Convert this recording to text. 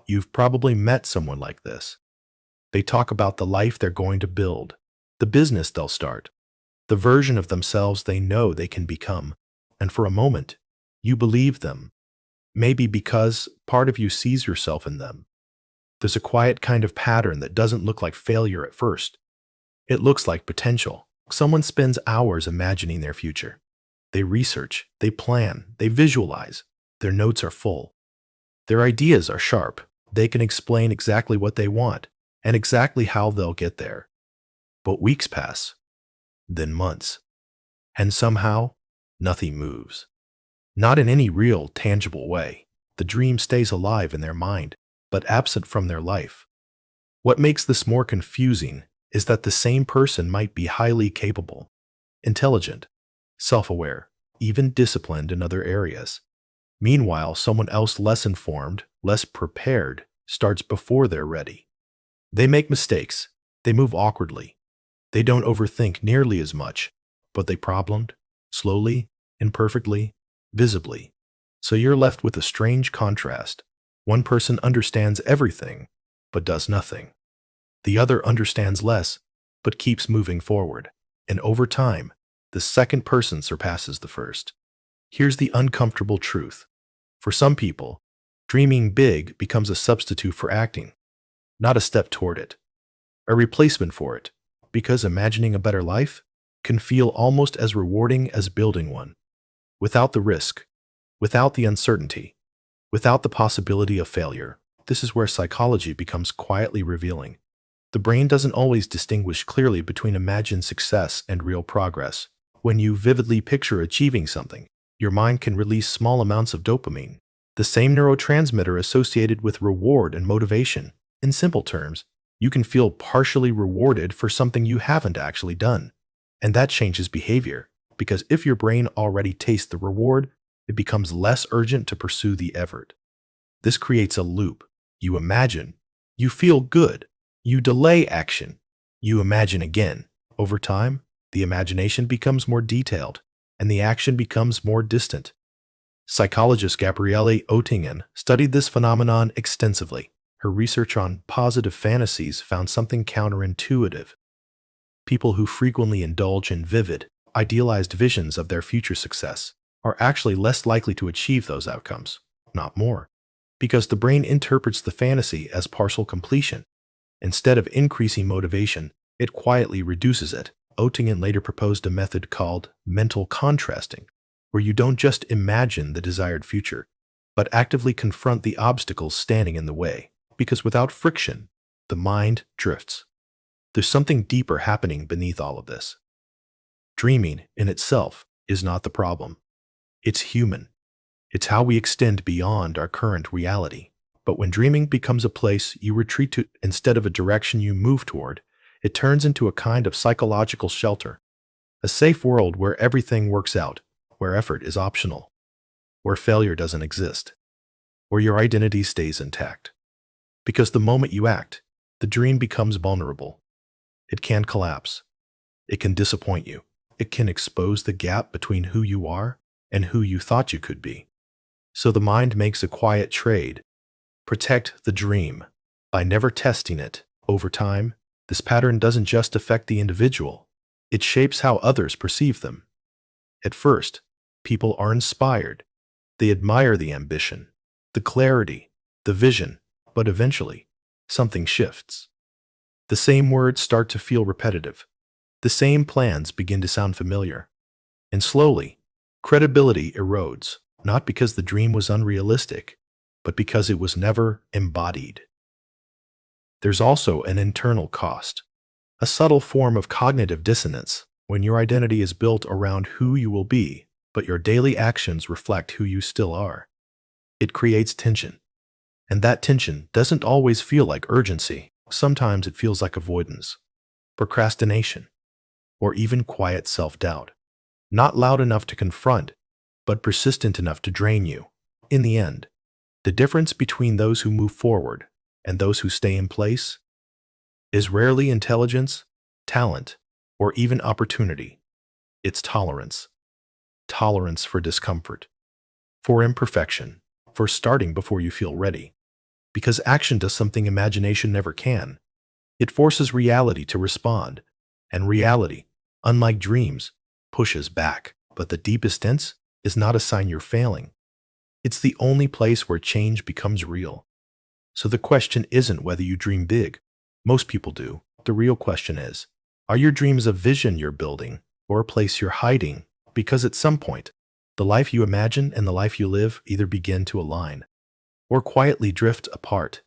You've probably met someone like this. They talk about the life they're going to build, the business they'll start, the version of themselves they know they can become. And for a moment, you believe them. Maybe because part of you sees yourself in them. There's a quiet kind of pattern that doesn't look like failure at first. It looks like potential. Someone spends hours imagining their future. They research, they plan, they visualize. Their notes are full. Their ideas are sharp. They can explain exactly what they want and exactly how they'll get there. But weeks pass, then months, and somehow nothing moves. Not in any real, tangible way. The dream stays alive in their mind, but absent from their life. What makes this more confusing is that the same person might be highly capable, intelligent, self-aware, even disciplined in other areas. Meanwhile, someone else less informed, less prepared, starts before they're ready. They make mistakes. They move awkwardly. They don't overthink nearly as much, but they problemed, slowly, imperfectly, visibly. So you're left with a strange contrast. One person understands everything, but does nothing. The other understands less, but keeps moving forward. And over time, the second person surpasses the first. Here's the uncomfortable truth. For some people, dreaming big becomes a substitute for acting, not a step toward it, a replacement for it, because imagining a better life can feel almost as rewarding as building one. Without the risk, without the uncertainty, without the possibility of failure. This is where psychology becomes quietly revealing. The brain doesn't always distinguish clearly between imagined success and real progress. When you vividly picture achieving something, your mind can release small amounts of dopamine, the same neurotransmitter associated with reward and motivation. In simple terms, you can feel partially rewarded for something you haven't actually done. And that changes behavior, because if your brain already tastes the reward, it becomes less urgent to pursue the effort. This creates a loop. You imagine, you feel good, you delay action, you imagine again. Over time, the imagination becomes more detailed, and the action becomes more distant. Psychologist Gabriele Oettingen studied this phenomenon extensively. Her research on positive fantasies found something counterintuitive. People who frequently indulge in vivid, idealized visions of their future success are actually less likely to achieve those outcomes, not more, because the brain interprets the fantasy as partial completion. Instead of increasing motivation, it quietly reduces it. Oettingen later proposed a method called mental contrasting, where you don't just imagine the desired future, but actively confront the obstacles standing in the way, because without friction, the mind drifts. There's something deeper happening beneath all of this. Dreaming, in itself, is not the problem. It's human. It's how we extend beyond our current reality. But when dreaming becomes a place you retreat to instead of a direction you move toward, it turns into a kind of psychological shelter, a safe world where everything works out, where effort is optional, where failure doesn't exist, where your identity stays intact. Because the moment you act, the dream becomes vulnerable. It can collapse. It can disappoint you. It can expose the gap between who you are and who you thought you could be. So the mind makes a quiet trade. Protect the dream by never testing it. Over time, this pattern doesn't just affect the individual. It shapes how others perceive them. At first, people are inspired. They admire the ambition, the clarity, the vision, but eventually, something shifts. The same words start to feel repetitive. The same plans begin to sound familiar. And slowly, credibility erodes, not because the dream was unrealistic, but because it was never embodied. There's also an internal cost, a subtle form of cognitive dissonance when your identity is built around who you will be, but your daily actions reflect who you still are. It creates tension. And that tension doesn't always feel like urgency. Sometimes it feels like avoidance, procrastination, or even quiet self-doubt. Not loud enough to confront, but persistent enough to drain you. In the end, the difference between those who move forward and those who stay in place is rarely intelligence, talent, or even opportunity. It's tolerance. Tolerance for discomfort, for imperfection, for starting before you feel ready. because action does something imagination never can. It forces reality to respond, and reality, unlike dreams, pushes back. But the deepest tense is not a sign you're failing. It's the only place where change becomes real. So the question isn't whether you dream big. Most people do. The real question is, are your dreams a vision you're building or a place you're hiding? Because at some point, the life you imagine and the life you live either begin to align or quietly drift apart.